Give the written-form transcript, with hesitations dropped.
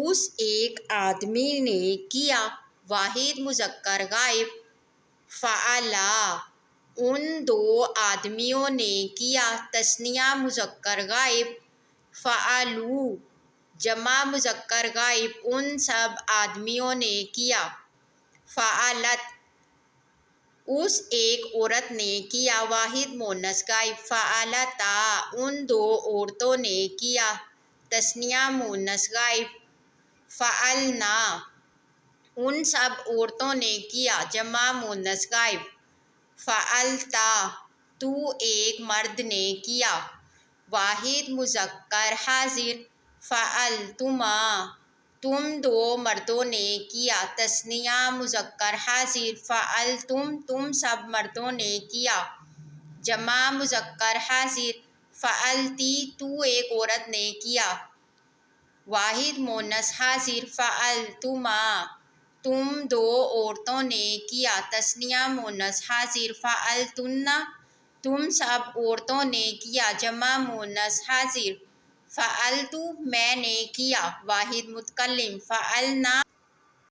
اس ایک آدمی نے کیا۔ واحد مذکر غائب فعلا، ان دو آدمیوں نے کیا۔ تثنیہ مذکر غائب فعلوا، جمع مذکر غائب ان سب آدمیوں نے کیا۔ فعلت، اس ایک عورت نے کیا۔ واحد مؤنث غائب فعلتا، ان دو عورتوں نے کیا۔ تثنیہ مؤنث غائب فعلنا، ان سب عورتوں نے کیا۔ جمع مؤنث غائب فعلتا، تو ایک مرد نے کیا۔ واحد مذکر حاضر فعلتما، تم دو مردوں نے کیا۔ تثنیہ مذکر حاضر فعلتم، تم سب مردوں نے کیا۔ جمع مذکر حاضر فعلتی، تو ایک عورت نے کیا۔ واحد مؤنث حاضر فعلتما، تم دو عورتوں نے کیا۔ تثنیہ مؤنث حاضر فعلتن، تم سب عورتوں نے کیا۔ جمع مؤنث حاضر فعلت، میں نے کیا۔ واحد متکلم فعلنا،